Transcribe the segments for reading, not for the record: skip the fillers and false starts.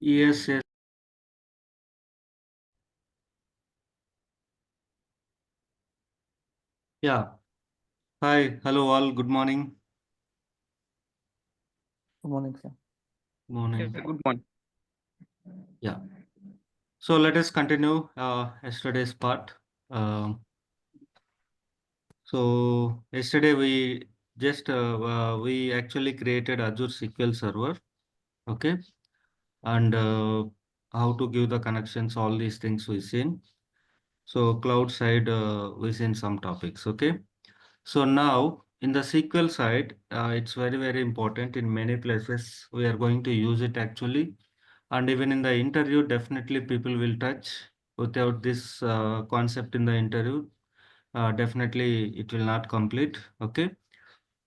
Yes, yes. Yeah. Hi. Hello, all. Good morning. Good morning, sir. Morning. Good morning. Yeah. So let us continue yesterday's part. So yesterday we actually created Azure SQL Server. Okay. And how to give the connections, all these things we seen. So cloud side, we seen some topics. Okay. So now in the SQL side, it's very, very important. In many places, we are going to use it actually. And even in the interview, definitely people will touch. Without this concept in the interview, definitely it will not complete. Okay.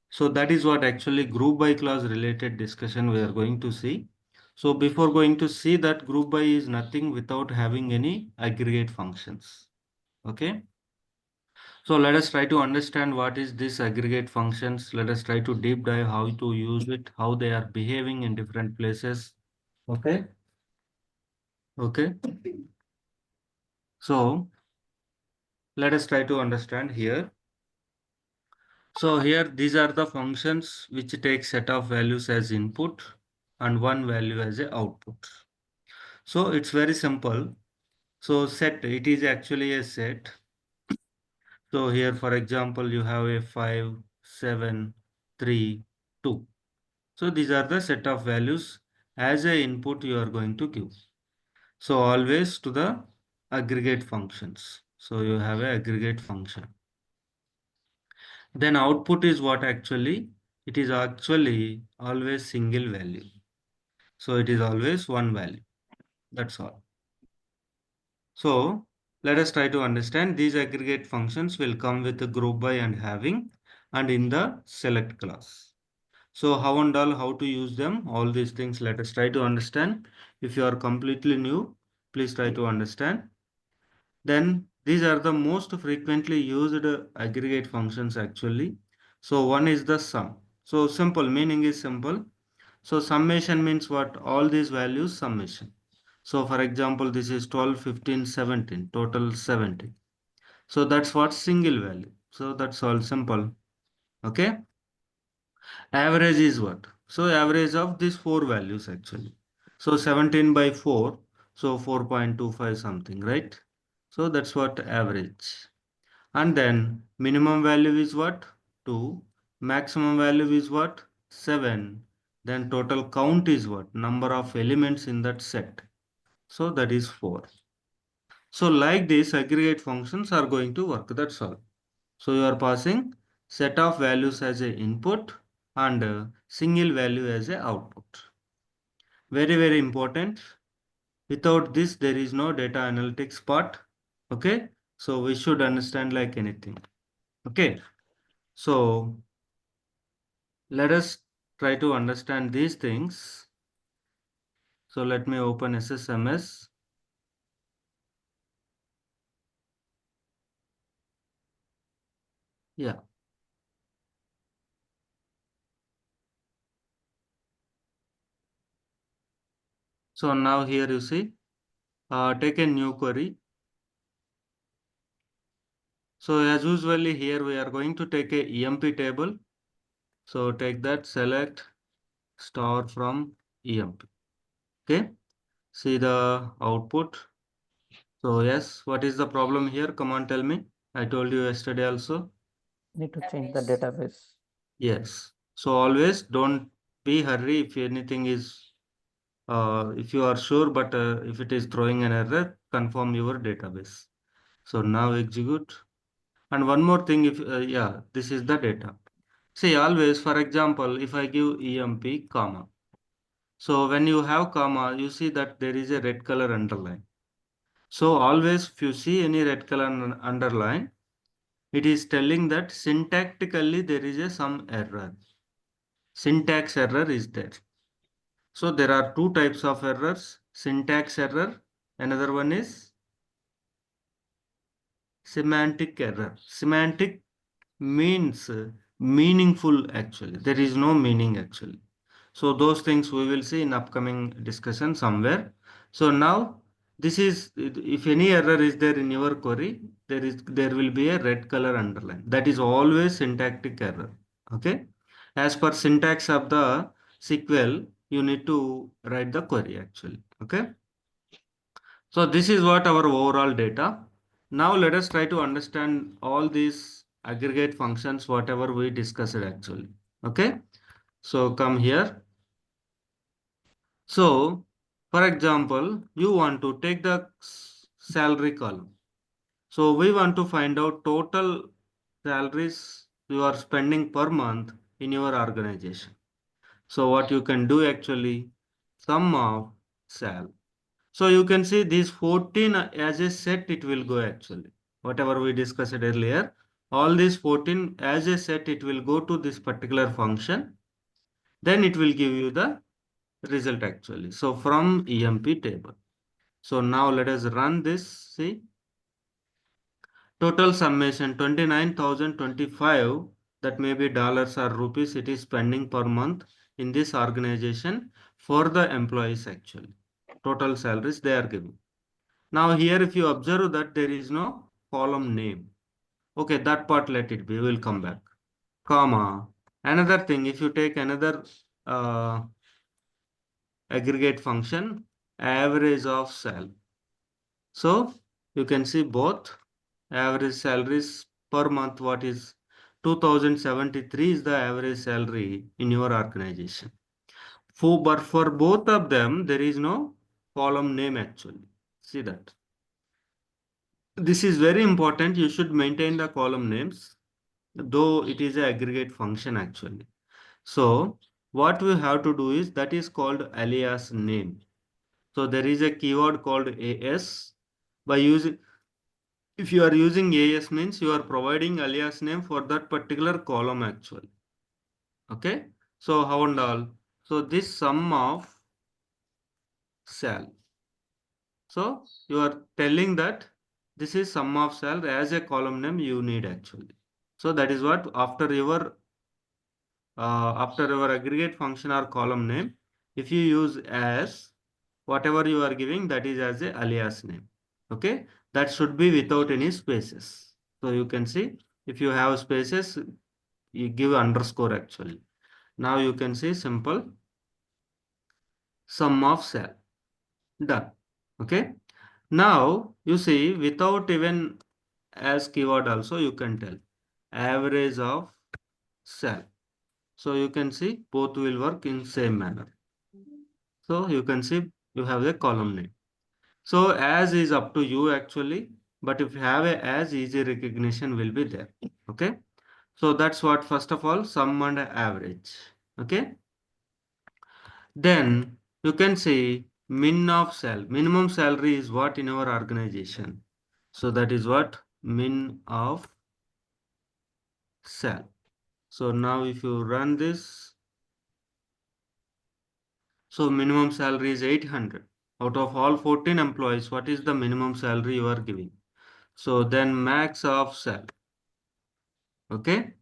So that is what actually group by clause related discussion we are going to see. So before going to see that, group by is nothing without having any aggregate functions. Okay. So let us try to understand what is this aggregate functions. Let us try to deep dive how to use it, how they are behaving in different places. Okay. Okay. So let us try to understand here. So here these are the functions which take set of values as input and one value as a output. So it's very simple. So set, it is actually a set. So here for example you have a 5, 7, 3, 2. So these are the set of values as a input you are going to give. So always to the aggregate functions. So you have a aggregate function. Then output is what actually? It is actually always single value. So it is always one value. That's all. So let us try to understand these aggregate functions will come with a group by and having and in the select class. So how and all, how to use them, all these things, let us try to understand. If you are completely new, please try to understand. Then these are the most frequently used aggregate functions actually. So one is the sum. So simple, meaning is simple. So summation means what? All these values summation. So for example, this is 12, 15, 17, total 70. So that's what single value. So that's all simple. Okay. Average is what? So average of these four values actually. So 17 by 4. So 4.25 something, right? So that's what average. And then minimum value is what? 2. Maximum value is what? 7. Then total count is what? Number of elements in that set. So that is 4. So like this, aggregate functions are going to work. That's all. So you are passing set of values as a input and a single value as a output. Very, very important. Without this, there is no data analytics part. Okay. So we should understand like anything. Okay. So let us try to understand these things. So let me open SSMS. Yeah. So now here you see, take a new query. So as usually here we are going to take a EMP table. So take that, select star from EMP. Okay. See the output. So yes, what is the problem here? Come on, tell me. I told you yesterday also. Need to change the database. Yes. So always don't be hurry if anything is, if you are sure, but if it is throwing an error, confirm your database. So now execute. And one more thing, if yeah, this is the data. See, always, for example, if I give EMP comma. So when you have comma, you see that there is a red color underline. So always, if you see any red color underline, it is telling that syntactically there is a some error. Syntax error is there. So there are two types of errors, syntax error. Another one is semantic error. Semantic means meaningful actually. There is no meaning actually. So those things we will see in upcoming discussion somewhere. So now this is, if any error is there in your query, there will be a red color underline. That is always syntactic error. Okay. As per syntax of the SQL, you need to write the query actually. Okay. So this is what our overall data. Now let us try to understand all these aggregate functions, whatever we discussed actually. Okay. So come here. So for example, you want to take the salary column. So we want to find out total salaries you are spending per month in your organization. So what you can do actually, sum of sal. So you can see these 14 as a set it will go actually. Whatever we discussed earlier, all these 14 as a set it will go to this particular function. Then it will give you the result actually. So from EMP table. So now let us run this. See, total summation 29,025. That may be dollars or rupees it is spending per month in this organization for the employees actually. Total salaries they are giving. Now here if you observe that there is no column name. Okay, that part let it be. We will come back. Comma. Another thing, if you take another uh, aggregate function, average of sal. So you can see both average salaries per month. What is 2073 is the average salary in your organization. But for both of them, there is no column name actually. See that. This is very important. You should maintain the column names, though it is an aggregate function actually. So what we have to do is that is called alias name. So there is a keyword called AS. By using, if you are using AS means you are providing alias name for that particular column actually. Okay. So how and all. So this sum of sal. So you are telling that this is sum of sal as a column name you need actually. So that is what after your aggregate function or column name, if you use as, whatever you are giving that is as a alias name. Okay, that should be without any spaces. So you can see if you have spaces, you give underscore actually. Now you can see simple sum of cell done. Okay, now you see without even as keyword also you can tell average of cell. So you can see both will work in same manner. So you can see you have the column name. So as is up to you actually, but if you have a as, easy recognition will be there. Okay. So that's what, first of all, sum and average. Okay. Then you can say min of sal. Minimum salary is what in our organization. So that is what min of sal. So now if you run this, so minimum salary is 800. Out of all 14 employees, what is the minimum salary you are giving? So then max of sal. Okay.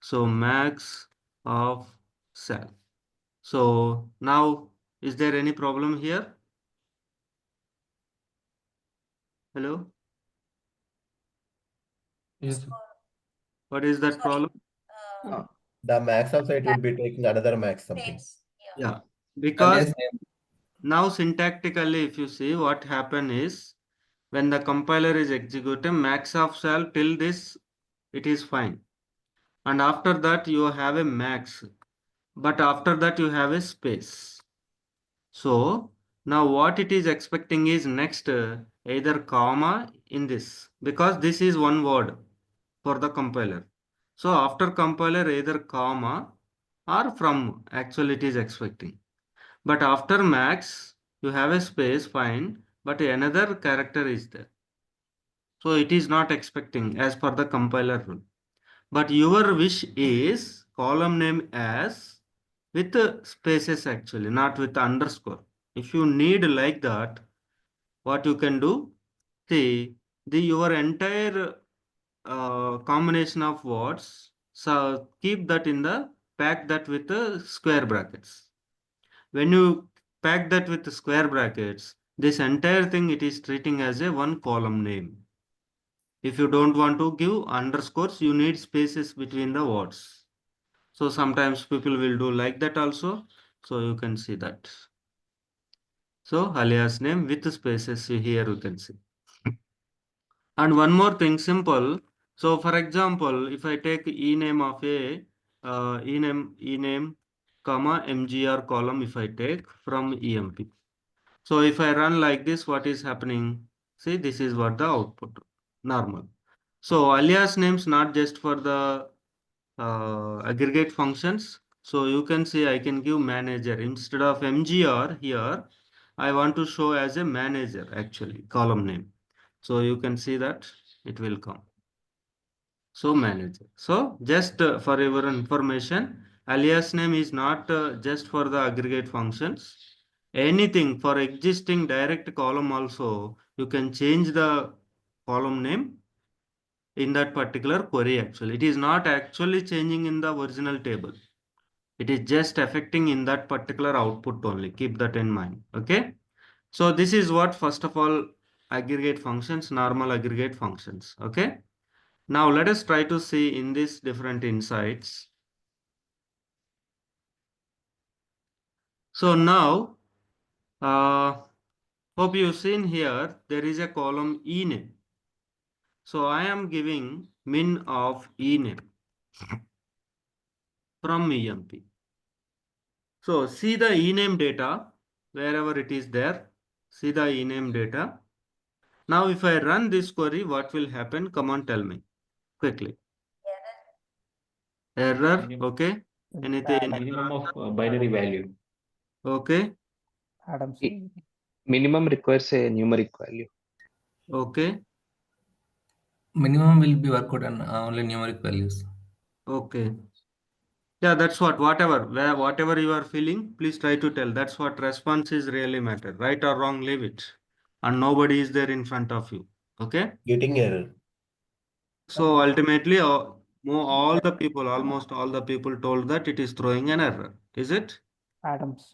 So max of sal. So now, is there any problem here? Hello? Yes. What is that problem? The max of it would be taking another max something. Yeah, because Alias name. now syntactically, if you see what happen is when the compiler is executing max of sal till this, it is fine. And after that, you have a max, but after that, you have a space. So now what it is expecting is next either comma in this, because this is one word for the compiler. So after compiler either comma or from actually it is expecting. But after max you have a space fine, but another character is there. So it is not expecting as per the compiler rule. But your wish is column name as with spaces actually, not with underscore. If you need like that, what you can do, see the your entire combination of words. So keep that in the pack that with the square brackets. When you pack that with the square brackets, this entire thing it is treating as a one column name. If you don't want to give underscores, you need spaces between the words. So sometimes people will do like that also. So you can see that. So alias name with spaces here you can see. And one more thing, simple. So for example, if I take ename of a ename, comma mgr column, if I take from emp. So if I run like this, what is happening? See, this is what the output normal. So alias names not just for the aggregate functions. So you can see I can give manager instead of mgr here. I want to show as a manager actually column name. So you can see that it will come. So manager. So just for your information, alias name is not just for the aggregate functions. Anything for existing direct column also, you can change the column name in that particular query actually. It is not actually changing in the original table. It is just affecting in that particular output only. Keep that in mind. Okay. So this is what first of all aggregate functions, normal aggregate functions. Okay. Now let us try to see in these different insights. So now, hope you've seen here, there is a column ename. So I am giving min of ename from emp. So see the ename data wherever it is there. See the ename data. Now if I run this query, what will happen? Come on, tell me quickly. Error, okay. Anything? Minimum of binary value. Okay, Adams. Minimum requires a numeric value. okay, Minimum will be worked on only numeric values. okay. Yeah, that's what, whatever you are feeling, please try to tell. That's what response is really matter. Right or wrong, leave it. And nobody is there in front of you. Okay. Getting error. So ultimately, all the people, almost all the people told that it is throwing an error. Is it? Adams.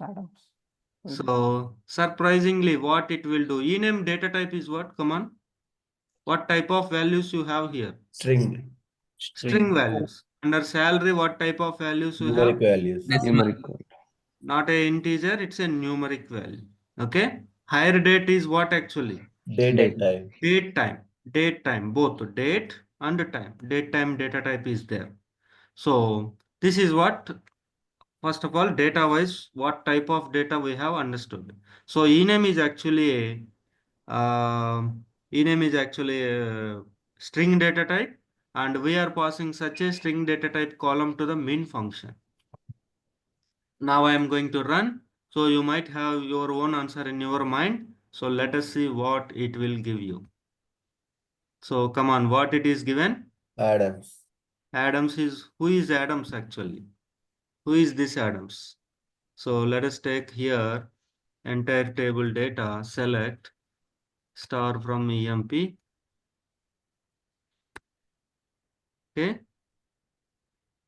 So surprisingly, what it will do, ename data type is what? Come on. What type of values you have here? String. String values. Under salary, what type of values you have? Numeric values. Decimal. Numeric. Not a integer, it's a numeric value. Okay. Higher date is what actually? Date and time. Date time. Date time. Both date and time. Date time data type is there. So this is what, first of all, data wise, what type of data we have understood. So ename is actually a string data type, and we are passing such a string data type column to the min function. Now I am going to run. So you might have your own answer in your mind. So let us see what it will give you. So come on, what it is given? Adams. Adams is, who is Adams actually? Who is this Adams? So let us take here entire table data, select star from emp. Okay.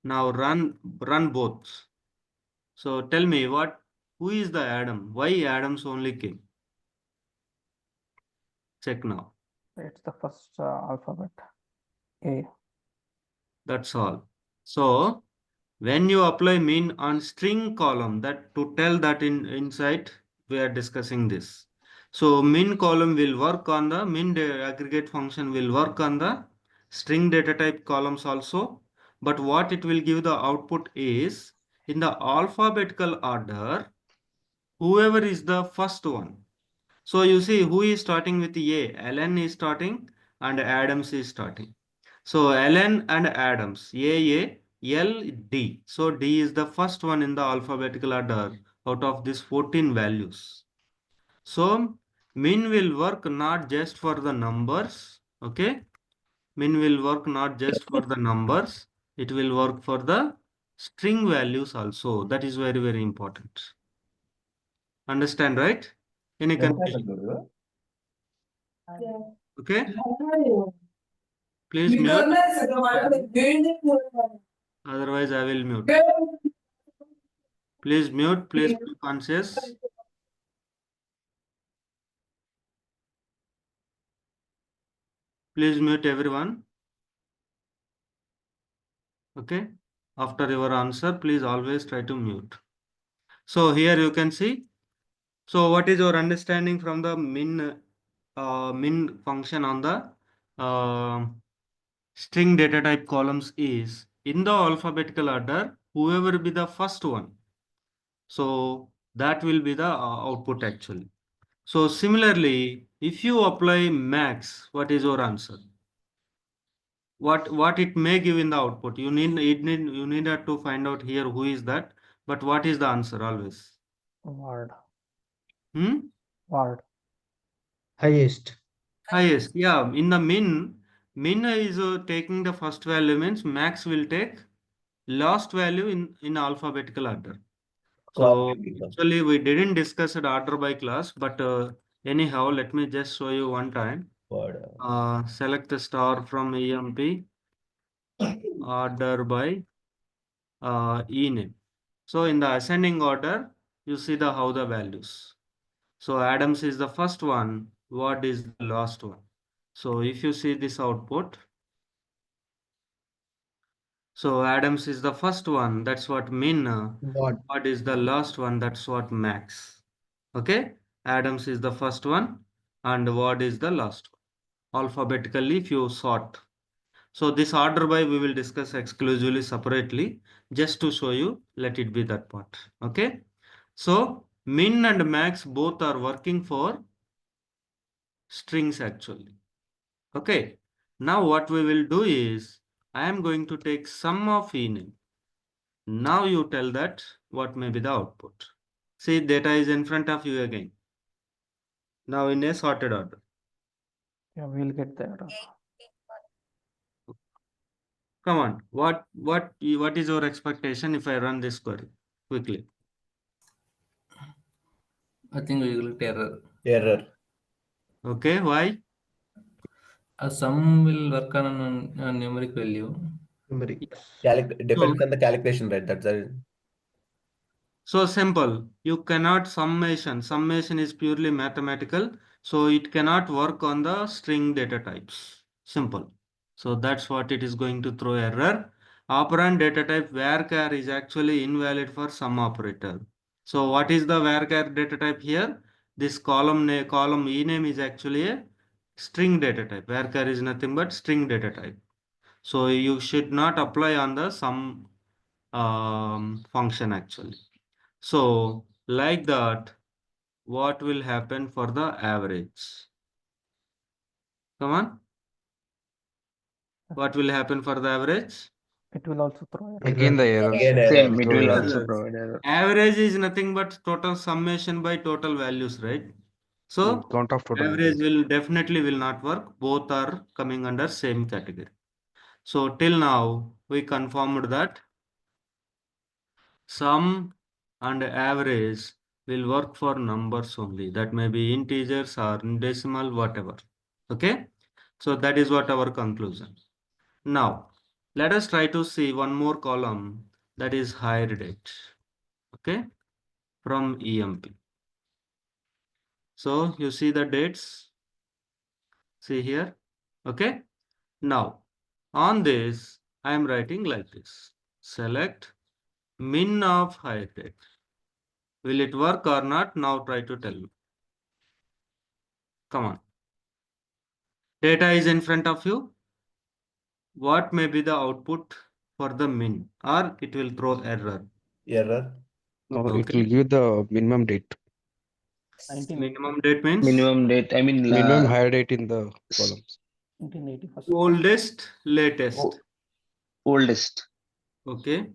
Now run both. So tell me who is the Adam? Why Adams only came? Check now. It's the first alphabet. A. That's all. So when you apply min on string column, that to tell that in inside we are discussing this. So min column will work on the aggregate function will work on the string data type columns also. But what it will give the output is in the alphabetical order, whoever is the first one. So you see who is starting with A? Alan is starting and Adams is starting. So Alan and Adams, A, L, D. So D is the first one in the alphabetical order out of these 14 values. So min will work not just for the numbers. Okay. Min will work not just for the numbers. It will work for the string values also. That is very, very important. Understand, right? Any confusion? Okay. Please mute. Otherwise, I will mute. Please mute, please be conscious. Please mute everyone. Okay. After your answer, please always try to mute. So here you can see. So what is your understanding from the min function on the string data type columns is in the alphabetical order, whoever be the first one. So that will be the output actually. So similarly, if you apply max, what is your answer? What it may give in the output? You need to find out here who is that. But what is the answer always? Word. Hmm? Word. Highest. Highest. Yeah. In the min is taking the first value means max will take last value in alphabetical order. So actually we didn't discuss it order by class, but anyhow, let me just show you one time. Word. Select the star from EMP, order by ename. So in the ascending order, you see the how the values. So Adams is the first one. What is the last one? So if you see this output, so Adams is the first one. That's what min. What? What is the last one? That's what max. Okay. Adams is the first one. And what is the last one? Alphabetically, if you sort. So this order by we will discuss exclusively separately. Just to show you, let it be that part. Okay. So min and max both are working for strings actually. Okay. Now what we will do is I am going to take sum of ename. Now you tell that what may be the output. See, data is in front of you again. Now in a sorted order. Yeah, we'll get there. Come on. What is your expectation if I run this query quickly? I think we will get error. Error. Okay, why? Sum will work on a numeric value. Numerics. Depends on the calculation, right? That's the So simple. You cannot summation. Summation is purely mathematical. So it cannot work on the string data types. Simple. So that's what it is going to throw error. Operand data type varchar is actually invalid for sum operator. So what is the varchar data type here? This column ename is actually a string data type. Varchar is nothing but string data type. So you should not apply on the sum function actually. So like that, what will happen for the average? Come on. What will happen for the average? It will also throw error. Again the error. again Same, error. it will Error. also provide error. Average is nothing but total summation by total values, right? So Count of total average values. will definitely will not work. Both are coming under same category. So till now we confirmed that sum and average will work for numbers only. That may be integers or decimal, whatever. Okay. So that is what our conclusion. Now, let us try to see one more column that is hire date. Okay. From EMP. So you see the dates. See here. Okay. Now, on this, I am writing like this. Select min of hire date. Will it work or not? Now try to tell me. Come on. Data is in front of you. What may be the output for the min? Or it will throw error. Error. No, it Okay. will give the minimum date. 1980. Minimum date means Minimum date. I mean, Minimum hire date in the s- columns. 1981st. oldest, latest. Oldest. Okay.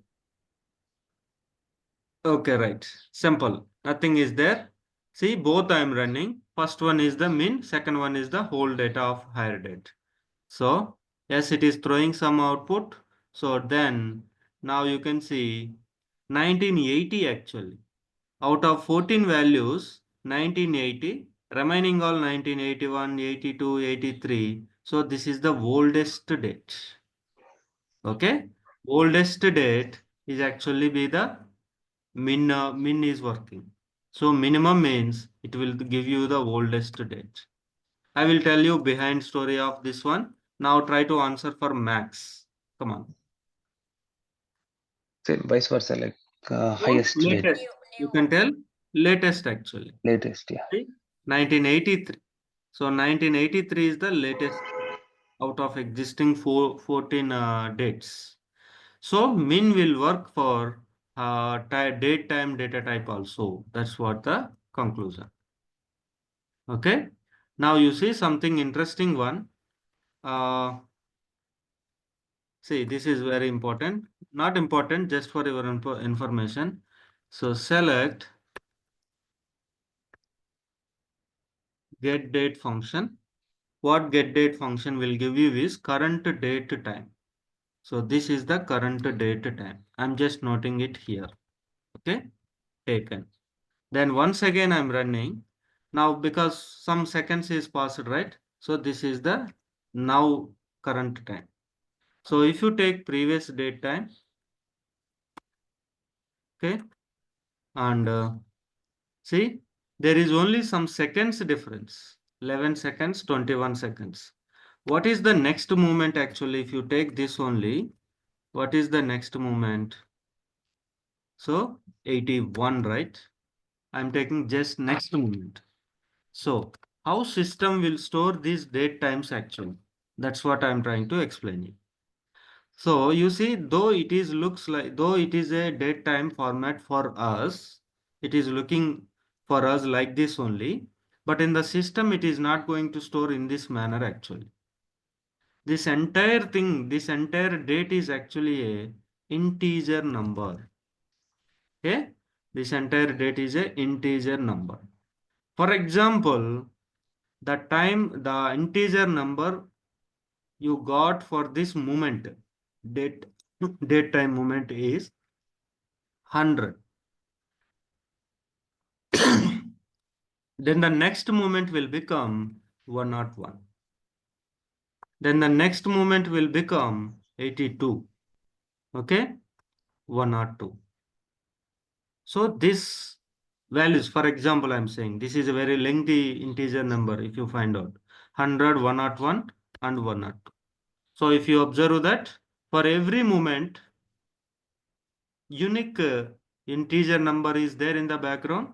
Okay, right. Simple. Nothing is there. See, both I am running. First one is the min, second one is the whole data of hire date. So, yes, it is throwing some output. So then, now you can see 1980 actually. Out of 14 values, 1980, remaining all 1981, 82, 83. So this is the oldest date. Okay. Oldest date is actually be the min is working. So minimum means it will give you the oldest date. I will tell you behind story of this one. Now try to answer for max. Come on. Say vice versa, like highest date, Latest. You can tell latest actually. latest, yeah. See? 1983. So 1983 is the latest out of existing 14 dates. So min will work for date, time, data type also. That's what the conclusion. Okay. Now you see something interesting one. See, this is very important. Not important, just for your information. So select get date function. What get date function will give you is current date time. So this is the current date time. I'm just noting it here. Okay, taken. Then once again I'm running. Now because some seconds is passed, right? So this is the now current time. So if you take previous date time, okay, and see, there is only some seconds difference. 11 seconds, 21 seconds. What is the next movement actually? If you take this only, what is the next movement? So 81, right? I'm taking just next movement. So how system will store these date times actually? That's what I'm trying to explain you. So you see, though it is looks like, though it is a date time format for us, it is looking for us like this only, but in the system, it is not going to store in this manner actually. This entire thing, this entire date is actually a integer number. Okay, this entire date is a integer number. For example, the time, the integer number you got for this moment, date, date time moment is 100. Then the next moment will become 101. Then the next moment will become 82. Okay, 102. So this values, for example, I'm saying this is a very lengthy integer number. If you find out 100, 101 and 102. So if you observe that for every moment, unique integer number is there in the background.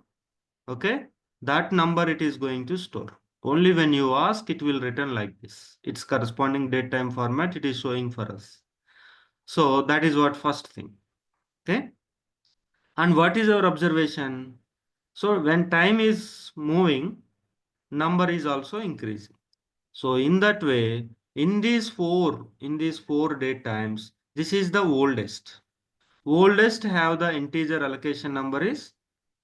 Okay, that number it is going to store. Only when you ask, it will return like this. Its corresponding date time format it is showing for us. So that is what first thing. Okay. And what is our observation? So when time is moving, number is also increasing. So in that way, in these four date times, this is the oldest. Oldest have the integer allocation number is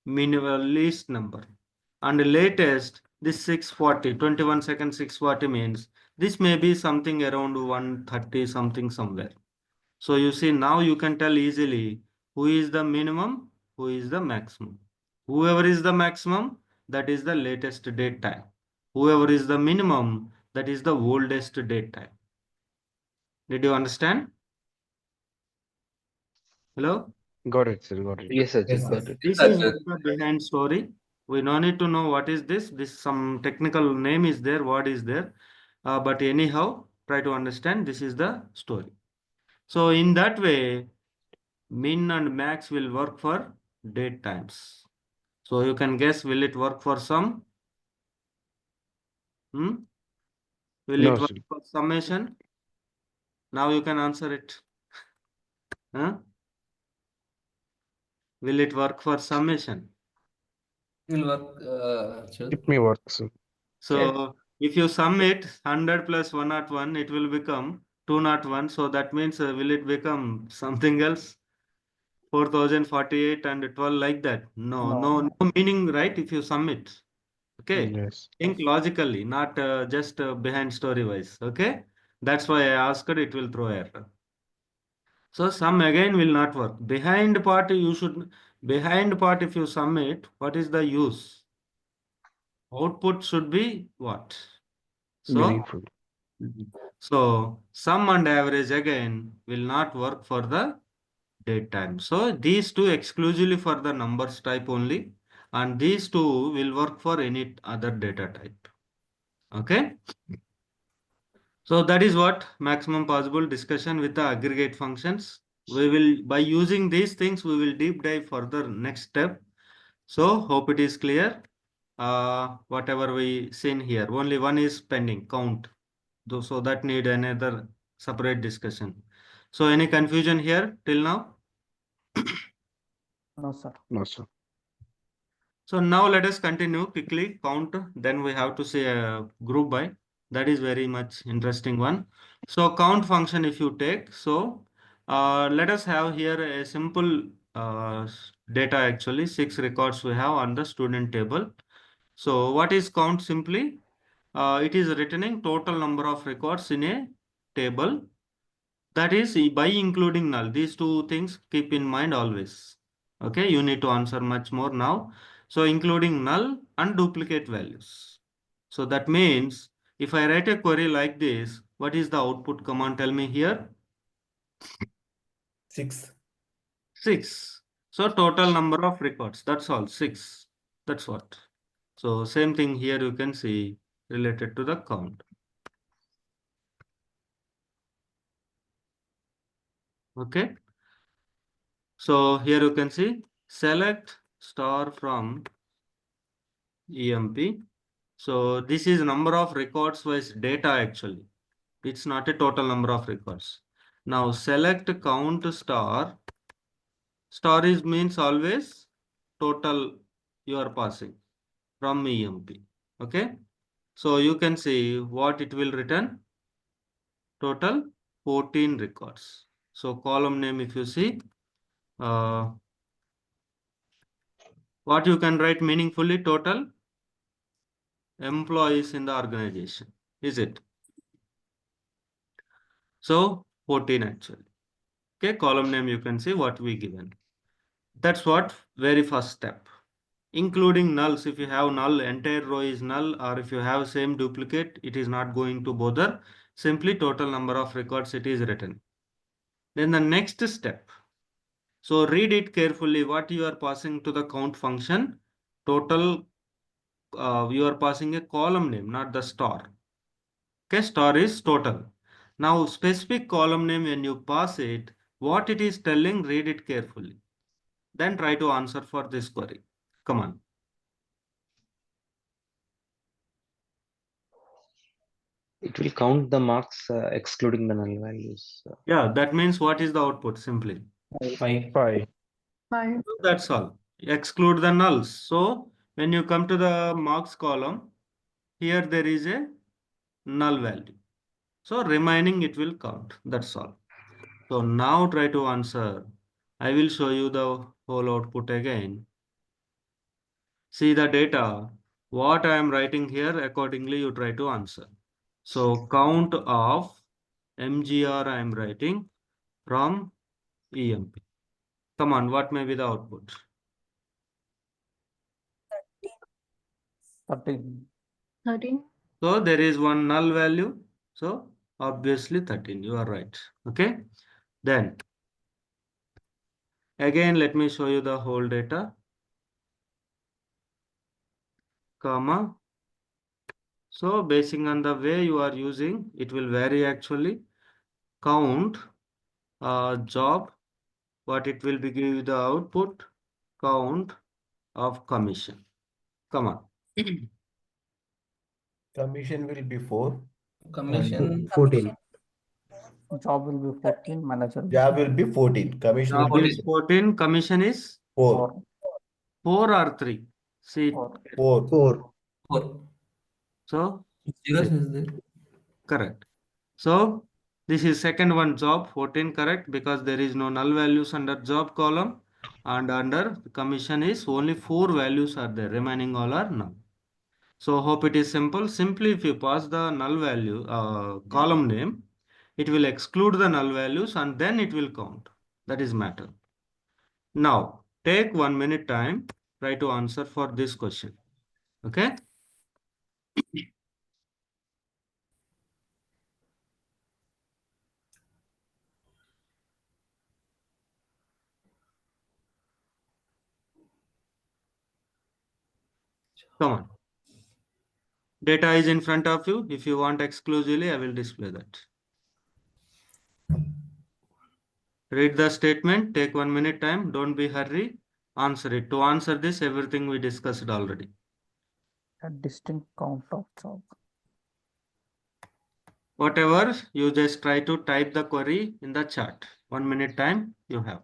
minimal least number. And latest, this 640, 21 seconds 640 means this may be something around 130 something somewhere. So you see now you can tell easily who is the minimum, who is the maximum. Whoever is the maximum, that is the latest date time. Whoever is the minimum, that is the oldest date time. Did you understand? Hello? Got it, sir. Got it. Yes, sir. Yes, Got got it. This is the behind story. We no need to know what is this. This some technical name is there, what is there. But anyhow, try to understand this is the story. So in that way, min and max will work for date times. So you can guess, will it work for some? Hmm? Will No, it work sir. for summation? Now you can answer it. Huh? Will it work for summation? Will work, Achyut. It may work, sir. So if you sum it 100 plus 101, it will become 201. So that means will it become something else? 4048 and 12 like that? No, No. no meaning, right? If you sum it. Okay. Yes. Think logically, not just behind story wise. Okay. That's why I asked it will throw error. So sum again will not work. Behind part you should, behind part if you sum it, what is the use? Output should be what? So, Meaningful. so sum and average again will not work for the date time. So these two exclusively for the numbers type only, and these two will work for any other data type. Okay. So that is what maximum possible discussion with the aggregate functions. We will, by using these things, we will deep dive further next step. So hope it is clear. Whatever we seen here, only one is pending, count. So that need another separate discussion. So any confusion here till now? No, sir. No, sir. So now let us continue quickly count. Then we have to say group by. That is very much interesting one. So count function if you take. So let us have here a simple data actually 6 records we have on the student table. So what is count simply? It is returning total number of records in a table. That is by including null. These two things keep in mind always. Okay, you need to answer much more now. So including null and duplicate values. So that means if I write a query like this, what is the output command? Tell me here. 6. 6. So total number of records. That's all. 6. That's what. So same thing here you can see related to the count. Okay. So here you can see select star from EMP. So this is number of records wise data actually. It's not a total number of records. Now select count star. Star is means always total you are passing from EMP. Okay. So you can see what it will return. Total 14 records. So column name if you see what you can write meaningfully total employees in the organization. Is it? So 14 actually. Okay, column name you can see what we given. That's what very first step. Including nulls, if you have null, entire row is null, or if you have same duplicate, it is not going to bother. Simply total number of records it is written. Then the next step. So read it carefully what you are passing to the count function. Total, you are passing a column name, not the star. Okay, star is total. Now specific column name when you pass it, what it is telling, read it carefully. Then try to answer for this query. Come on. It will count the marks excluding the null values. Yeah, that means what is the output simply? 5. 5. So that's all. Exclude the nulls. So when you come to the marks column, here there is a null value. So remaining it will count. That's all. So now try to answer. I will show you the whole output again. See the data. What I am writing here, accordingly you try to answer. So count of MGR I am writing from EMP. Come on, what may be the output? 13. 13. So there is one null value. So obviously 13. You are right. Okay. Then again, let me show you the whole data. Comma. So basing on the way you are using, it will vary actually. Count job, what it will be give you the output, count of commission. Come on. Commission will be 4. Commission 14. Job will be 14. Manager will Job be will be 14. Commission Job will is be 14, commission is 4. 4 or 3. See, 4. 4. 4. 4. so Zeros see, is there. correct. So this is second one job 14 correct because there is no null values under job column and under commission is only 4 values are there, remaining all are null. So hope it is simple. Simply if you pass the null value column name, it will exclude the null values and then it will count. That is matter. Now take 1 minute time, try to answer for this question. Okay. Come on. Data is in front of you. If you want exclusively, I will display that. Read the statement, take 1 minute time, don't be hurry, answer it. To answer this, everything we discussed already. A distinct count of job. Whatever, you just try to type the query in the chat. 1 minute time you have.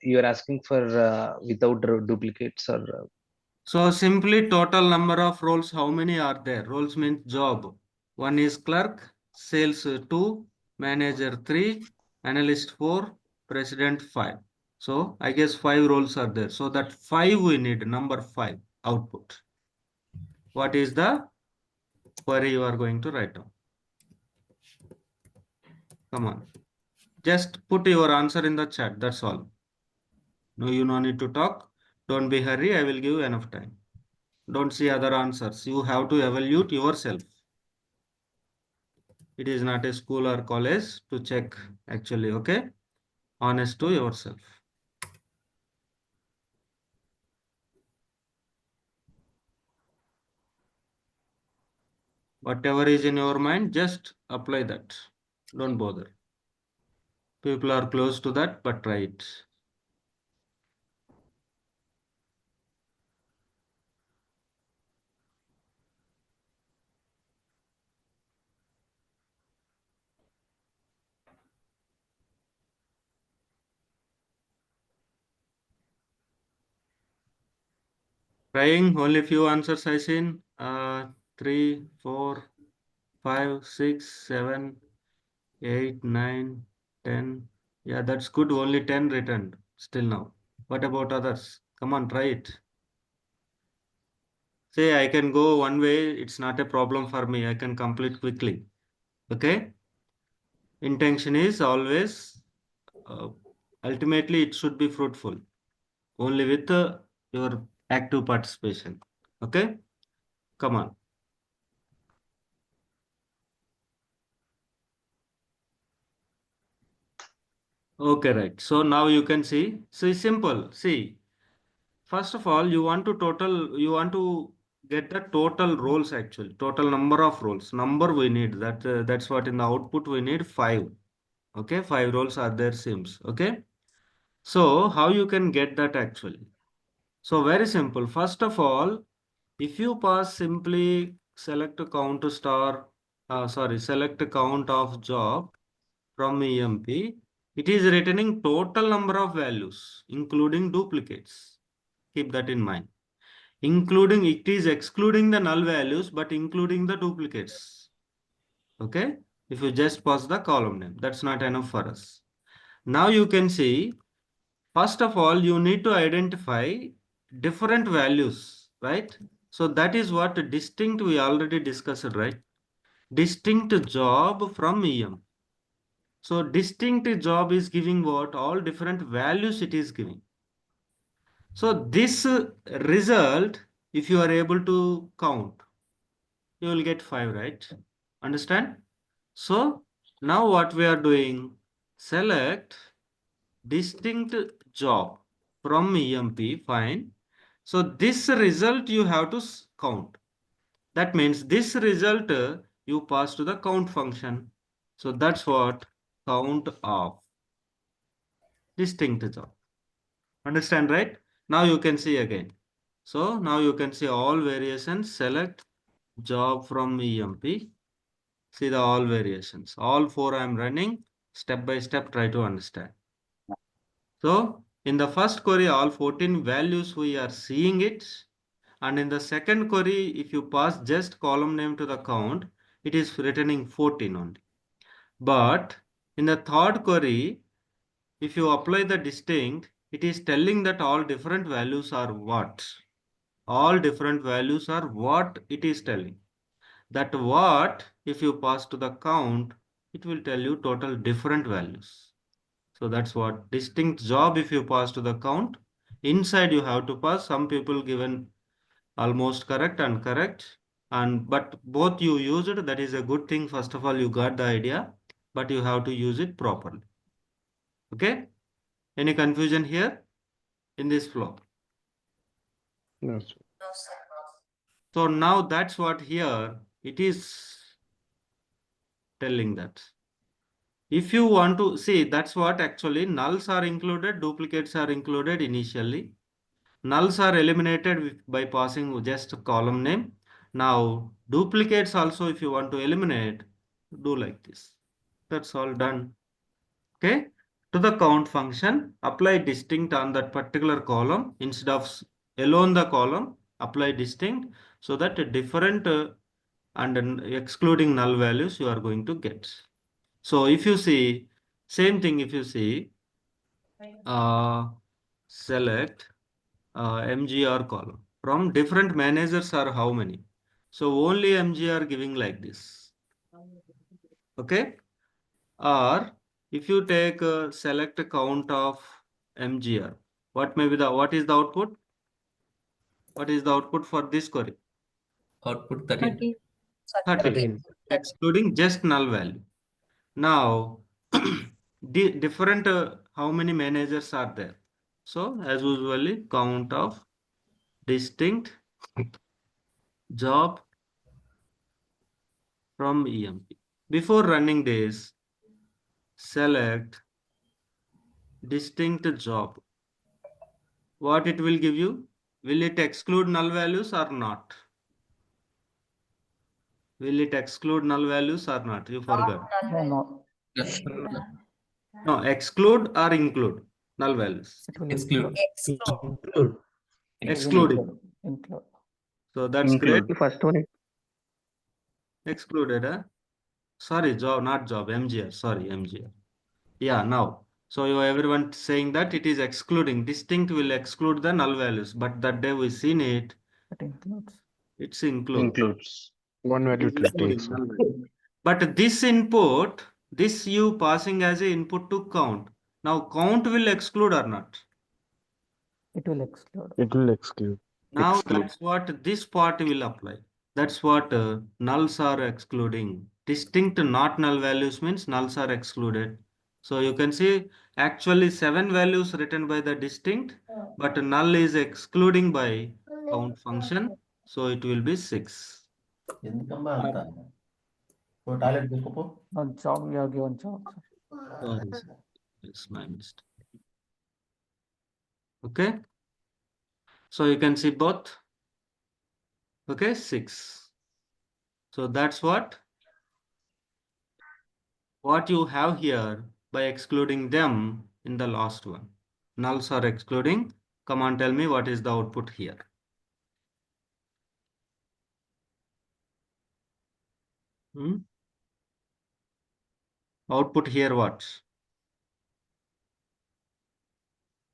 You're asking for without duplicates or So simply total number of roles, how many are there? Roles means job. One is clerk, sales 2, manager 3, analyst 4, president 5. So I guess 5 roles are there. So that 5 we need, number 5 output. What is the query you are going to write down? Come on. Just put your answer in the chat. That's all. No, you no need to talk. Don't be hurry. I will give you enough time. Don't see other answers. You have to evaluate yourself. It is not a school or college to check actually. Okay. Honest to yourself. Whatever is in your mind, just apply that. Don't bother. People are close to that, but try it. Trying only few answers I seen. 3, 4, 5, 6, 7, 8, 9, 10. Yeah, that's good. Only 10 returned still now. What about others? Come on, try it. Say I can go one way. It's not a problem for me. I can complete quickly. Okay. Intention is always, ultimately it should be fruitful. Only with your active participation. Okay. Come on. Okay, right. So now you can see. So it's simple. See, first of all, you want to get the total roles actually, total number of roles. Number we need that. That's what in the output we need 5. Okay, 5 roles are there seems. Okay. So how you can get that actually? So very simple. First of all, if you pass simply select count star, select count of job from EMP, it is returning total number of values, including duplicates. Keep that in mind. Including, it is excluding the null values, but including the duplicates. Okay. If you just pass the column name, that's not enough for us. Now you can see, first of all, you need to identify different values, right? So that is what distinct we already discussed, right? Distinct job from EM. So distinct job is giving what? All different values it is giving. So this result, if you are able to count, you will get 5, right? Understand? So now what we are doing, select distinct job from EMP, fine. So this result you have to count. That means this result you pass to the count function. So that's what count of distinct job. Understand, right? Now you can see again. So now you can see all variations, select job from EMP. See the all variations. All 4 I am running. Step by step try to understand. So in the first query, all 14 values we are seeing it. And in the second query, if you pass just column name to the count, it is returning 14 only. But in the third query, if you apply the distinct, it is telling that all different values are what? All different values are what it is telling. That what, if you pass to the count, it will tell you total different values. So that's what distinct job if you pass to the count. Inside you have to pass. Some people given almost correct and correct. But both you used, that is a good thing. First of all, you got the idea, but you have to use it properly. Okay? Any confusion here in this flow? No, sir. So now that's what here it is telling that. If you want to see, that's what actually nulls are included, duplicates are included initially. Nulls are eliminated by passing just a column name. Now duplicates also, if you want to eliminate, do like this. That's all done. Okay. To the count function, apply distinct on that particular column instead of alone the column, apply distinct so that a different and excluding null values you are going to get. So if you see, same thing if you see, select MGR column. From different managers are how many? So only MGR giving like this. Okay. Or if you take select a count of MGR, what is the output? What is the output for this query? Output 13. 13, excluding just null value. Now, different how many managers are there? So as usually count of distinct job from EMP. Before running this, select distinct job. What it will give you? Will it exclude null values or not? Will it exclude null values or not? You forgot. No. Yeah. No, exclude or include null values. It will Exclude. Include. Excluding. Include. So that's great. Include. First one. Excluded, huh? Sorry, job, not job, MGR. Sorry, MGR. Yeah, now. So everyone saying that it is excluding. Distinct will exclude the null values, but that day we seen it, It includes. it's include. Includes. One It value is it will including take. null value. But this input, this you passing as a input to count. Now count will exclude or not? It will exclude. It will exclude. Now Exclude. that's what this part will apply. That's what nulls are excluding. Distinct not null values means nulls are excluded. So you can see actually 7 values written by the distinct, but null is excluding by count function. So it will be 6. ఎందుకమ్మా అంత ఓ toilet తీసుకోపో No job, we have given job. Sorry, sir. It's my mistake. Okay. So you can see both. Okay, 6. So that's what you have here by excluding them in the last one. Nulls are excluding. Come on, tell me what is the output here. Output here what?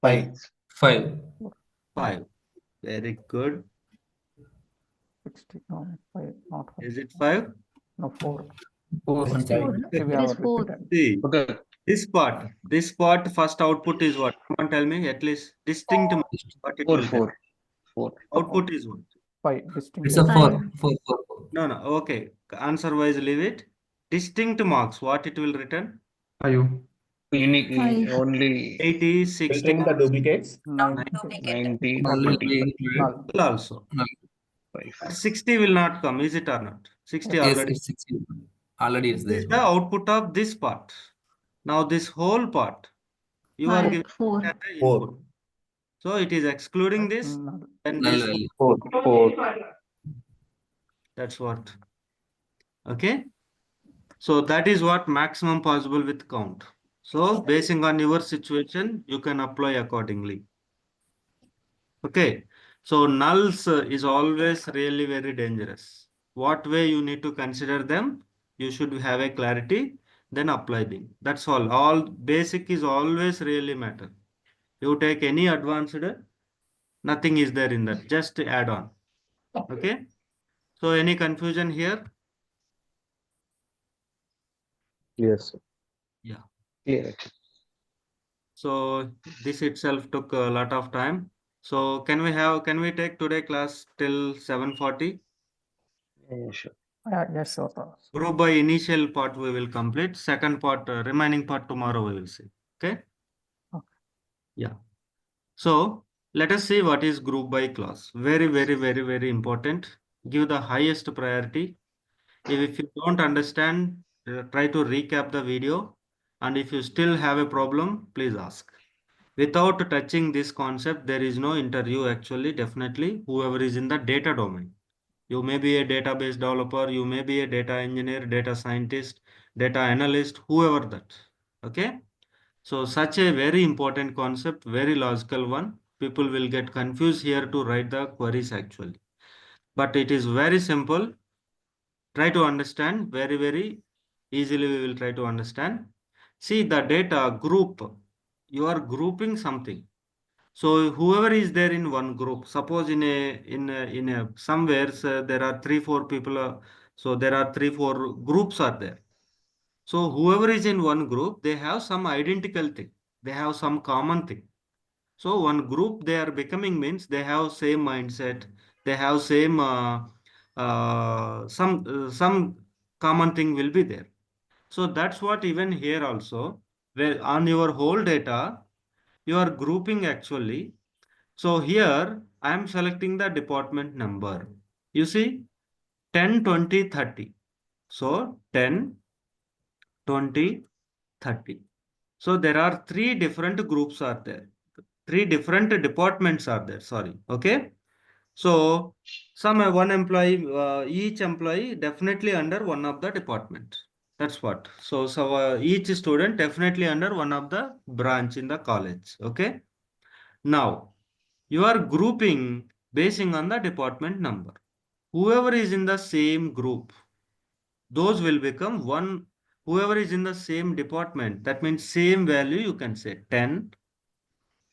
5 5. 5. Very good. 60. No, 5, not 5. Is it 5? No, 4. 4. One second. We have repeated. See, Okay. this part first output is what? Come on, tell me at least distinct. What it 4, will 4. tell. 4. Output is what? 5 distinct. It's a 4. 4. No, okay. Answer wise leave it. Distinct marks, what it will return? Unique. Only 80, 60, filtering the duplicates 90. 90, Null will 20. be included. Null. also. Null. 5. 60 will not come, is it or not? 60 Yes, already. it's 60. Already it's This there. is the output of this part. Now this whole part, you are giving it as the 4 input. So it is excluding this Null. and Null this. value. 4. That's what. Okay. So that is what maximum possible with count. So basing on your situation, you can apply accordingly. Okay. So nulls is always really very dangerous. What way you need to consider them? You should have a clarity, then apply them. That's all. All basic is always really matter. You take any advanced, nothing is there in that. Just add on. Okay. So any confusion here? Yes. Yeah. Clear. So this itself took a lot of time. So can we take today class till 7:40? Yeah, sure. Yes, sure. Group by initial part we will complete. Second part, remaining part tomorrow we will see. Okay. Okay. Yeah. So Let us see what is group by class. Very, very, very, very important. Give the highest priority. If you don't understand, try to recap the video. And if you still have a problem, please ask. Without touching this concept, there is no interview actually, definitely, whoever is in the data domain. You may be a database developer, you may be a data engineer, data scientist, data analyst, whoever that. Okay. So such a very important concept, very logical one. People will get confused here to write the queries actually. But it is very simple. Try to understand very, very easily. We will try to understand. See the data group. You are grouping something. So whoever is there in one group, suppose in a somewhere there are 3-4 people. So there are 3-4 groups are there. So whoever is in one group, they have some identical thing. They have some common thing. So one group they are becoming means they have same mindset. They have same some common thing will be there. So that's what even here also, where on your whole data, you are grouping actually. So here I am selecting the department number. You see 10, 20, 30. So 10, 20, 30. So there are three different groups are there. Three different departments are there. Sorry. Okay. So one employee, each employee definitely under one of the department. That's what. So each student definitely under one of the branch in the college. Okay. Now you are grouping basing on the department number. Whoever is in the same group, those will become one. Whoever is in the same department, that means same value, you can say 10.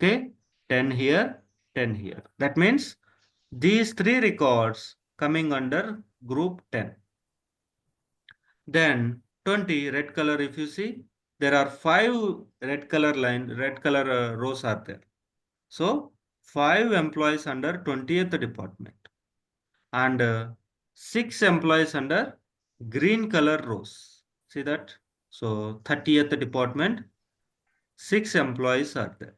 Okay, 10 here, 10 here. That means these three records coming under group 10. Then 20 red color, if you see, there are 5 red color rows are there. So 5 employees under 20th department and 6 employees under green color rows. See that? So 30th department, 6 employees are there.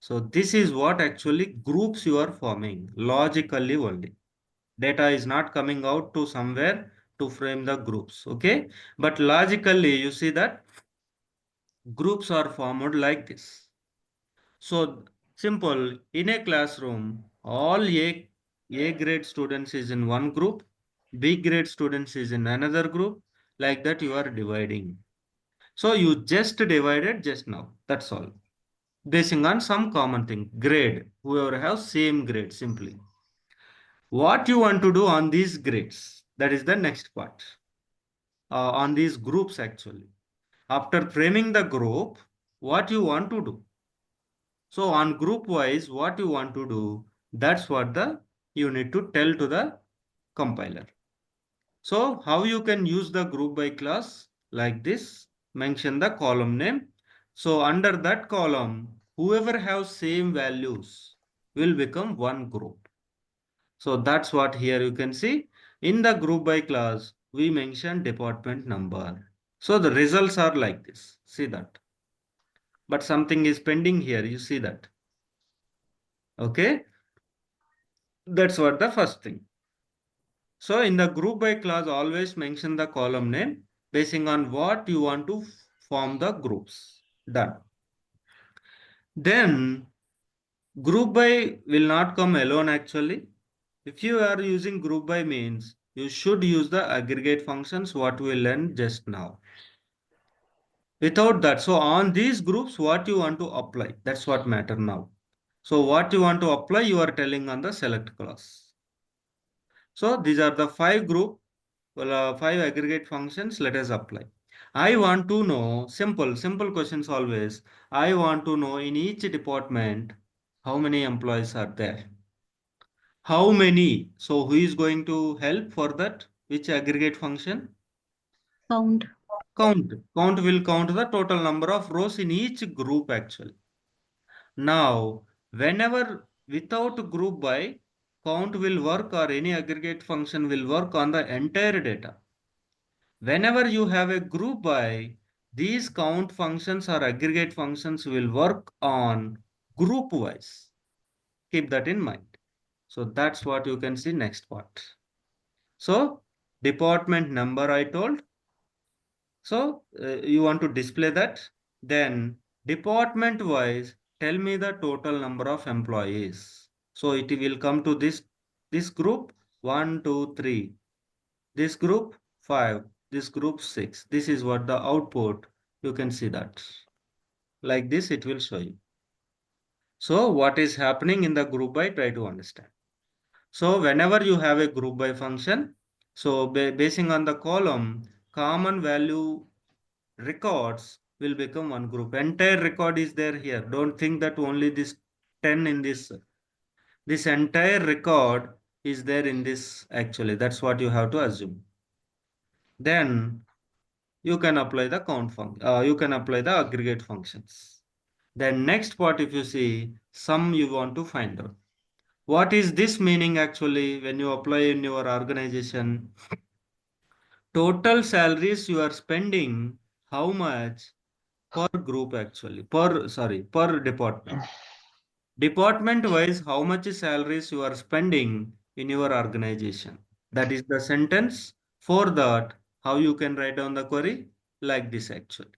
So this is what actually groups you are forming logically only. Data is not coming out to somewhere to frame the groups. Okay. But logically you see that groups are formed like this. So simple, in a classroom, all A grade students is in one group, B grade students is in another group. Like that you are dividing. So you just divided just now. That's all. Basing on some common thing, grade, whoever has same grade simply. What you want to do on these grades, that is the next part. On these groups actually. After framing the group, what you want to do. So on group wise, what you want to do, that's what you need to tell to the compiler. So how you can use the group by class like this, mention the column name. So under that column, whoever has same values will become one group. So that's what here you can see in the group by class, we mention department number. So the results are like this. See that. But something is pending here. You see that. Okay. That's what the first thing. So in the group by class, always mention the column name basing on what you want to form the groups. Done. Then group by will not come alone actually. If you are using group by means, you should use the aggregate functions what we learned just now. Without that, so on these groups, what you want to apply, that's what matter now. So what you want to apply, you are telling on the select class. So these are the 5 5 aggregate functions. Let us apply. I want to know, simple questions always. I want to know in each department, how many employees are there? How many? So who is going to help for that? Which aggregate function? Count. Count will count the total number of rows in each group actually. Now, whenever without group by, count will work or any aggregate function will work on the entire data. Whenever you have a group by, these count functions or aggregate functions will work on group wise. Keep that in mind. So that's what you can see next part. So department number I told. So you want to display that. Then department wise, tell me the total number of employees. So it will come to this group 1, 2, 3. This group 5. This group 6. This is what the output. You can see that. Like this, it will show you. So what is happening in the group by, try to understand. So whenever you have a group by function, so basing on the column, common value records will become one group. Entire record is there here. Don't think that only this 10 in this. This entire record is there in this actually. That's what you have to assume. Then you can apply the count function. You can apply the aggregate functions. Then next part, if you see, sum you want to find out. What is this meaning actually when you apply in your organization? Total salaries you are spending, how much per group actually, per department. Department wise, how much salaries you are spending in your organization. That is the sentence. For that, how you can write down the query? Like this actually.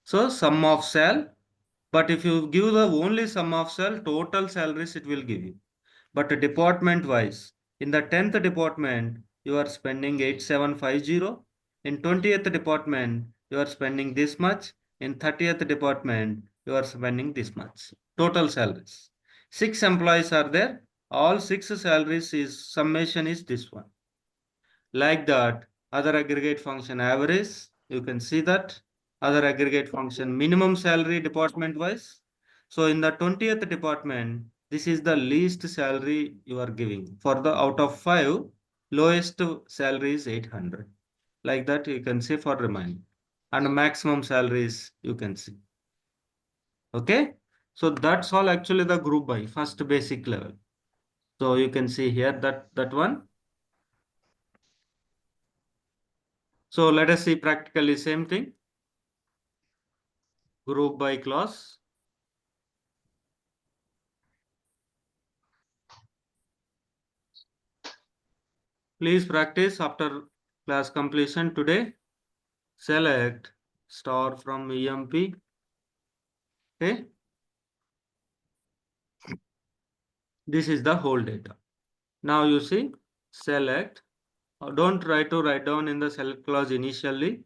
So sum of sal, but if you give the only sum of sal, total salaries it will give you. But department wise, in the 10th department, you are spending 8750. In 20th department, you are spending this much. In 30th department, you are spending this much. Total salaries. 6 employees are there. All 6 salaries is summation is this one. Like that, other aggregate function average, you can see that. Other aggregate function minimum salary department wise. So in the 20th department, this is the least salary you are giving. For the out of 5, lowest salary is 800. Like that you can see for remind. And maximum salaries you can see. Okay. So that's all actually the group by first basic level. So you can see here that one. So let us see practically same thing. Group by class. Please practice after class completion today. Select star from EMP. Okay. This is the whole data. Now you see select. Don't try to write down in the select clause initially.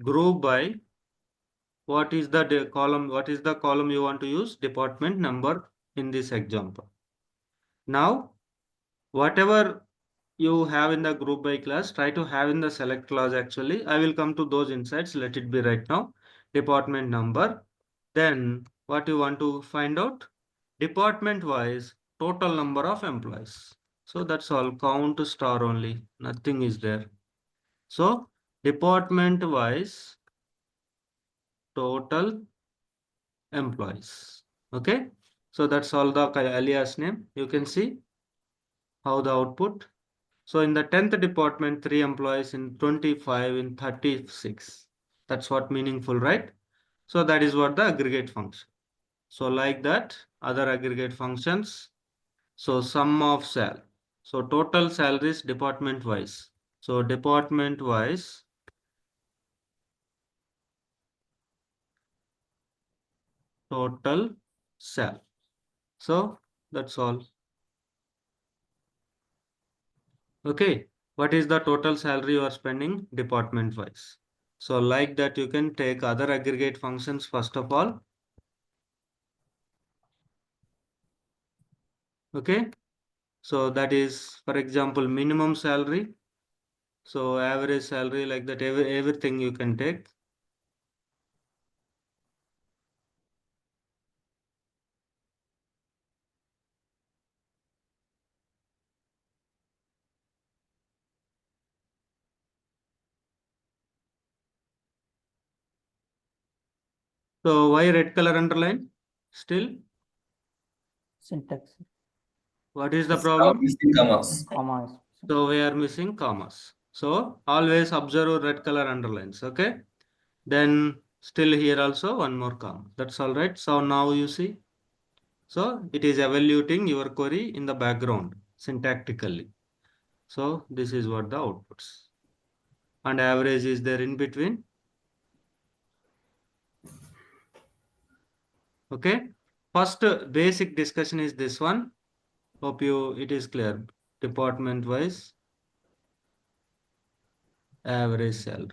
Group by what is the column? What is the column you want to use? Department number in this example. Now, whatever you have in the group by class, try to have in the select clause actually. I will come to those insights. Let it be right now. Department number. Then what you want to find out? Department wise, total number of employees. So that's all. Count star only. Nothing is there. So department wise, total employees. Okay. So that's all the alias name. You can see how the output. So in the 10th department, 3 employees, in 25, in 36. That's what meaningful, right? So that is what the aggregate function. So like that, other aggregate functions. So sum of sal. So total salaries department wise. So department wise, total sal. So that's all. Okay. What is the total salary you are spending department wise? So like that, you can take other aggregate functions first of all. Okay. So that is, for example, minimum salary. So average salary, like that, everything you can take. So why red color underline? Still, Syntax. what is the problem? Missing commas. Comma is So we are missing commas. So always observe red color underlines. Okay. Then still here also one more comma. That's all right. So now you see. So it is evaluating your query in the background syntactically. So this is what the outputs. And average is there in between. Okay. First basic discussion is this one. Hope it is clear. Department wise average salary.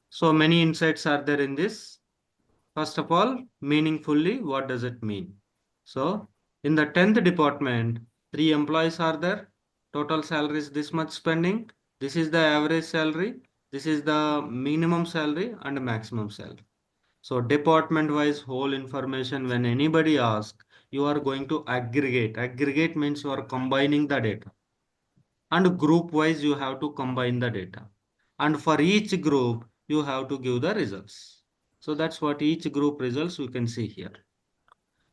So many insights are there in this. First of all, meaningfully, what does it mean? So in the 10th department, 3 employees are there. Total salary is this much spending. This is the average salary. This is the minimum salary and maximum salary. So department wise whole information, when anybody asks, you are going to aggregate. Aggregate means you are combining the data. And group wise, you have to combine the data. And for each group, you have to give the results. So that's what each group results we can see here.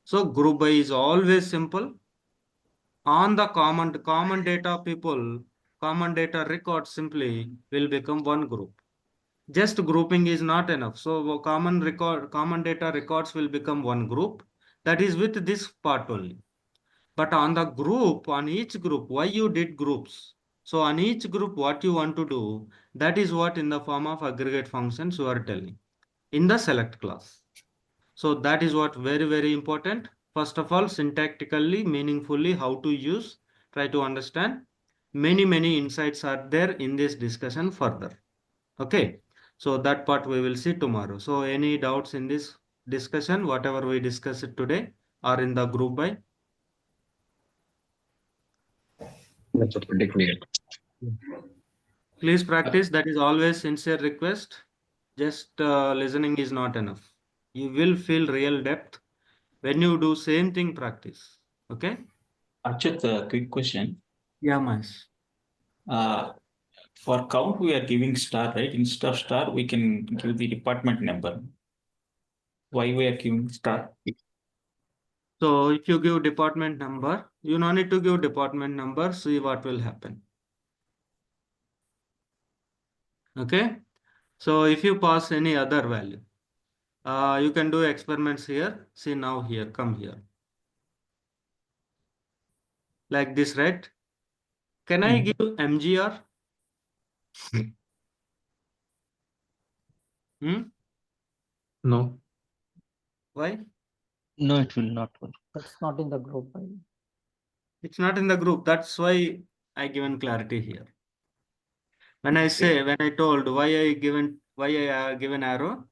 So group by is always simple. On the common data people, common data record simply will become one group. Just grouping is not enough. So common data records will become one group. That is with this part only. But on the group, on each group, why you did groups? So on each group, what you want to do, that is what in the form of aggregate functions you are telling in the select class. So that is what very important. First of all, syntactically, meaningfully, how to use, try to understand. Many insights are there in this discussion further. Okay. So that part we will see tomorrow. So any doubts in this discussion, whatever we discussed today, are in the group by? That's pretty clear. Please practice. That is always sincere request. Just listening is not enough. You will feel real depth when you do same thing practice. Okay? Archit, a quick question. Yeah, Mahesh. For count, we are giving star, right? Instead of star, we can give the department number. Why we are giving star? So if you give department number, you no need to give department number. See what will happen. Okay? So if you pass any other value, you can do experiments here. See now here, come here. Like this, right? Can I give MGR? No. Why? No, it will not work. That's not in the group by. It's not in the group. That's why I given clarity here. When I told why I given arrow.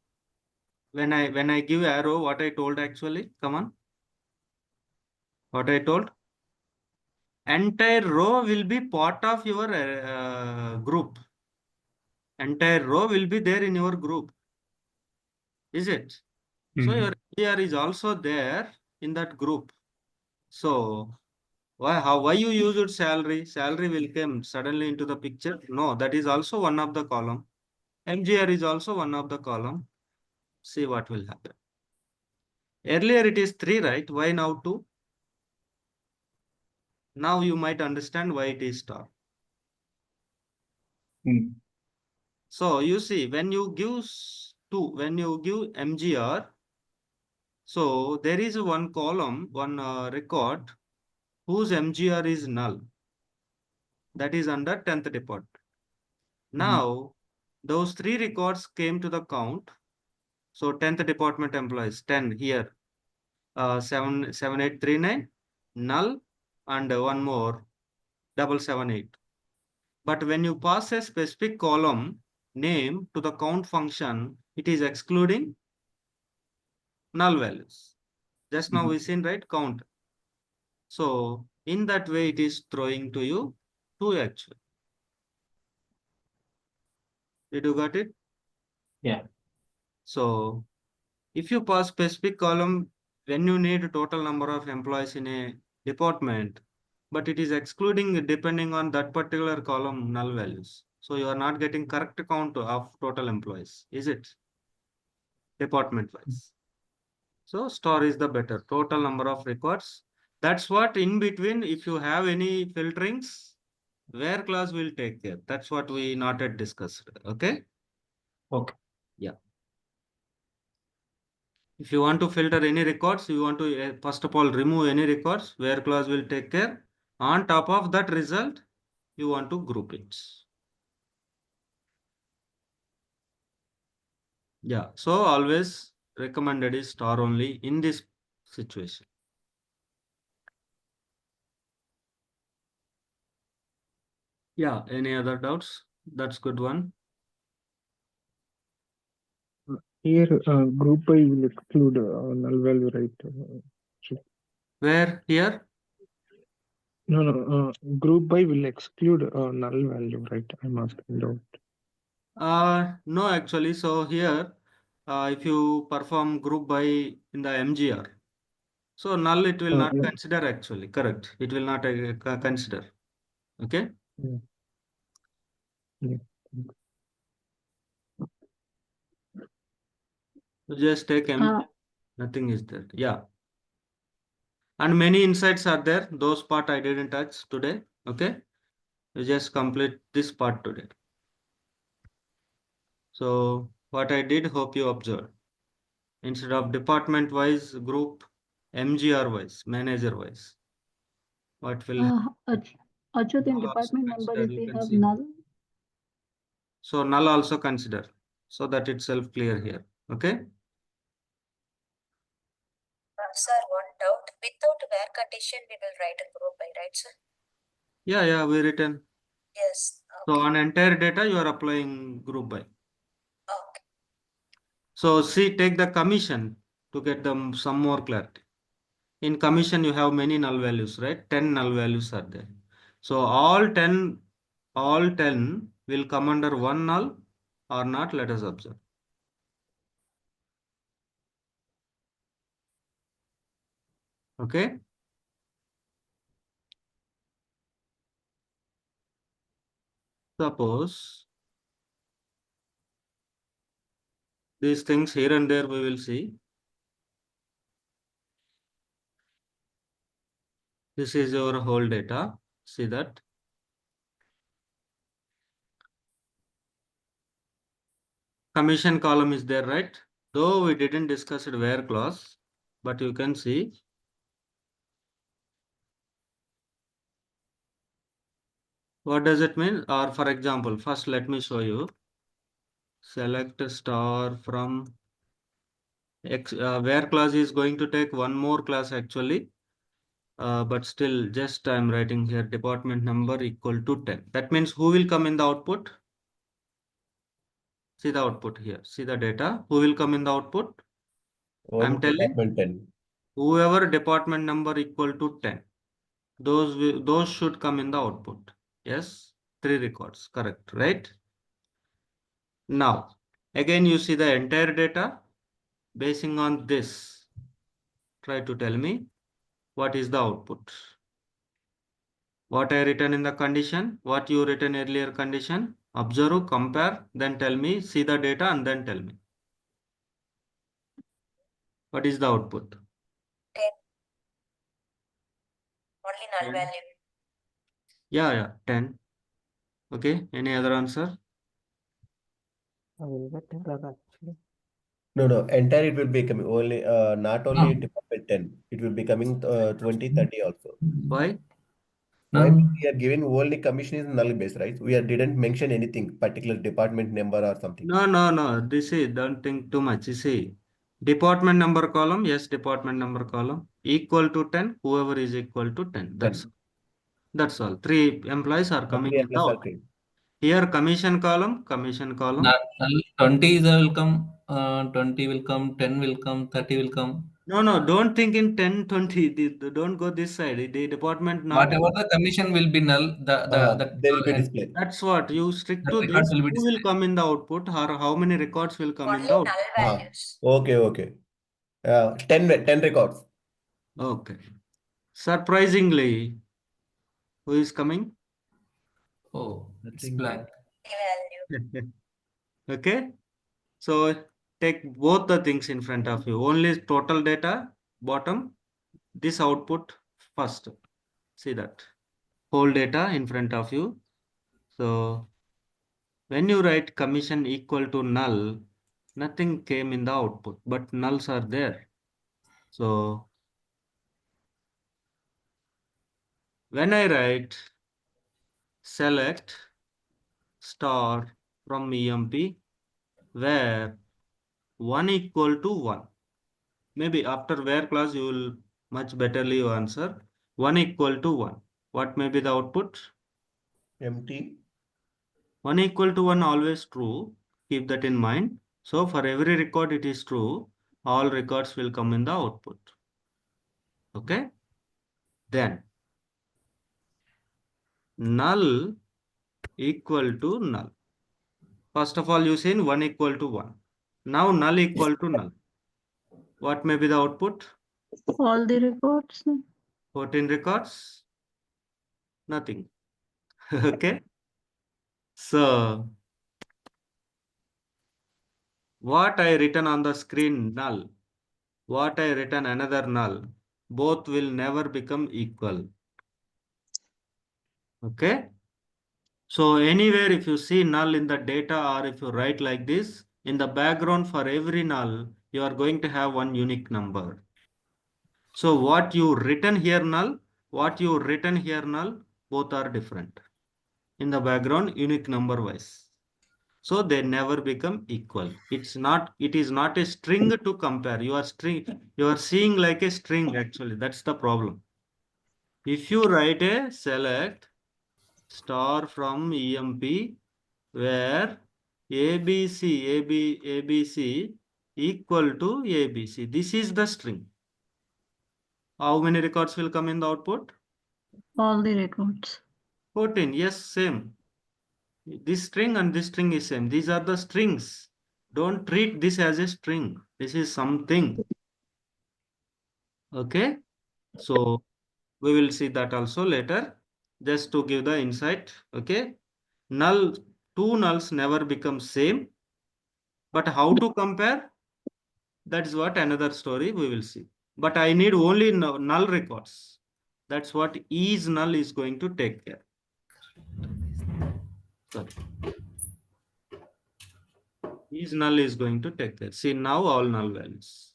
When I give arrow, what I told actually? Come on. What I told? Entire row will be part of your group. Entire row will be there in your group. Is it? So your MGR is also there in that group. So why you use it salary? Salary will come suddenly into the picture. No, that is also one of the column. MGR is also one of the column. See what will happen. Earlier it is 3, right? Why now 2? Now you might understand why it is star. So you see, when you give when you give MGR, so there is one column, one record whose MGR is null. That is under 10th department. Now, those 3 records came to the count. So 10th department employees, 10 here, 7839, null, and one more, 778. But when you pass a specific column name to the count function, it is excluding null values. Just now we seen, right? Count. So in that way, it is throwing to you 2 actually. Did you got it? Yeah. So if you pass specific column, when you need total number of employees in a department, but it is excluding depending on that particular column null values. So you are not getting correct count of total employees, is it? Department wise. So star is the better total number of records. That's what in between, if you have any filterings, where class will take care. That's what we not yet discussed. Okay. Okay. Yeah. If you want to filter any records, you want to first of all remove any records, where clause will take care. On top of that result, you want to group it. Yeah, so always recommended is star only in this situation. Yeah, any other doubts? That's good one. Here, group by will exclude null value, right? Where here? No, group by will exclude null value, right? I'm asking out. No, actually. So here, if you perform group by in the MGR, so null it will not Yeah. consider actually. Correct. It will not consider. Okay. Yeah. Yeah. So just take MGR. Nothing is there. Yeah. And many insights are there. Those part I didn't touch today. Okay. You just complete this part today. So what I did, hope you observed. Instead of department wise group, MGR wise, manager wise. What will Achyut, in null also department number, consider, if you we can have see. null, So null also consider. So that itself clear here. Okay. Sir, one doubt. Without where condition, we will write a group by, right, sir? Yeah, we written. Yes. So Okay. on entire data, you are applying group by. Okay. So see, take the commission to get them some more clarity. In commission, you have many null values, right? 10 null values are there. So all 10 will come under one null or not, let us observe. Okay. Suppose these things here and there we will see. This is your whole data. See that. Commission column is there, right? Though we didn't discuss it where clause, but you can see. What does it mean? Or for example, first let me show you. Select a star from X, where clause is going to take one more class actually. But still just I'm writing here department number equal to 10. That means who will come in the output? See the output here. See the data. Who will come in the output? I'm telling department 10. whoever department number equal to 10. Those should come in the output. Yes, 3 records. Correct, right? Now, again you see the entire data. Basing on this, try to tell me what is the output. What I written in the condition, what you written earlier condition, observe, compare, then tell me, see the data and then tell me. What is the output? 10. Only null 10. value. Yeah, 10. Okay, any other answer? will get actually. No, entire it will be coming only, not only No. department 10, it will be coming 20, 30 also. Why? Why No. we are giving only commission is null base, right? Didn't mention anything, particular department number or something. No. This is, don't think too much. You see, department number column, yes, department number column, equal to 10, whoever is equal to 10. That's all. 3 employees are coming Three in the employees are output. created. Here, commission column. Null 20 will come, 20 will come, 10 will come, 30 will come. No, don't think in 10, 20. Don't go this side. The department not. Whatever the commission will be null, They will be displayed. That's what you stick to records this. will be Who will displayed. come in the output or how many records will come in Only the output? null values. Okay. 10 records. Okay. Surprisingly, who is coming? Oh, it's Nothing. blank. Value. Okay. So take both the things in front of you. Only total data bottom. This output first. See that. Whole data in front of you. So when you write commission equal to null, Nothing came in the output, but nulls are there. So when I write select star from EMP where 1 equal to 1. Maybe after where clause you will much betterly answer 1 equal to 1. What may be the output? Empty. 1 equal to 1 always true. Keep that in mind. So for every record it is true. All records will come in the output. Okay. Then null equal to null. First of all you seen 1 equal to 1. Now null equal to null. What may be the output? All the records. 14 records? Nothing. Okay. So what I written on the screen null, what I written another null, both will never become equal. Okay. So anywhere if you see null in the data or if you write like this, in the background for every null, you are going to have one unique number. So what you written here null, what you written here null, both are different. In the background, unique number wise. So they never become equal. It is not a string to compare. You are seeing like a string actually. That's the problem. If you write a select star from EMP where ABC equal to ABC. This is the string. How many records will come in the output? All the records. 14. Yes, same. This string and this string is same. These are the strings. Don't treat this as a string. This is something. Okay. So we will see that also later. Just to give the insight. Okay. Two nulls never become same. But how to compare? That is what another story we will see. But I need only null records. That's what is null is going to take care. Sorry. Is null is going to take care. See now all null values.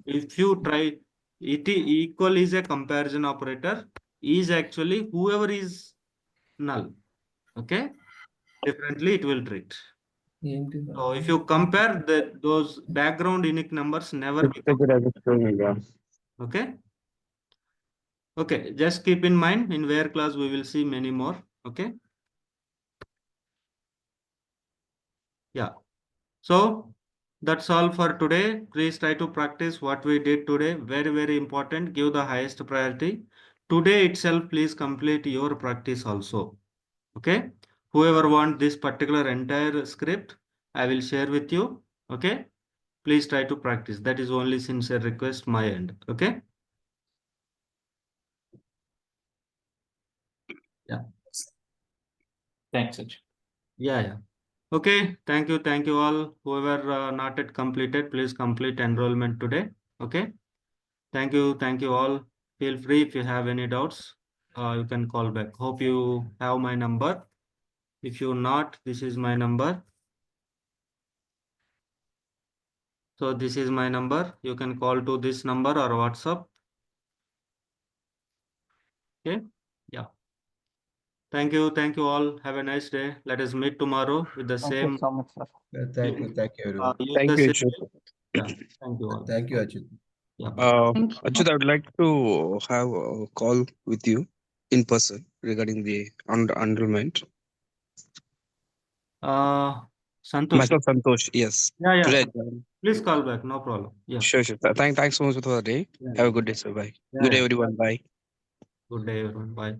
If you try it, equal is a comparison operator. Is actually whoever is null. Okay. Differently it will treat. So if you compare those background unique numbers never become. Okay. Okay, just keep in mind in where class we will see many more. Okay. Yeah. So that's all for today. Please try to practice what we did today. Very, very important. Give the highest priority. Today itself, please complete your practice also. Okay. Whoever want this particular entire script, I will share with you. Okay. Please try to practice. That is only sincere request my end. Okay. Yeah. Thanks, Ajay. Yeah. Okay, thank you all. Whoever not yet completed, please complete enrollment today. Okay, thank you all. Feel free if you have any doubts, you can call back. Hope you have my number. If you not, this is my number. So this is my number. You can call to this number or WhatsApp. Okay, yeah. Thank you all. Have a nice day. Let us meet tomorrow with the Thank same. you so much, sir. Thank you everyone. Use Thank the you, same. Ajit. Yeah. Thank you all. Thank you, Ajit. Yeah. Bye. Thank you. Ajit, I would like to have a call with you in person regarding the enrollment. Santosh. Myself, Santosh, yes. Yeah. Today, Please call back. No problem. Yeah. sure. Thanks so much for the day. Yeah. Have a good day, sir. Bye. Yeah, Good day, yeah. everyone. Bye. Good day, everyone. Bye.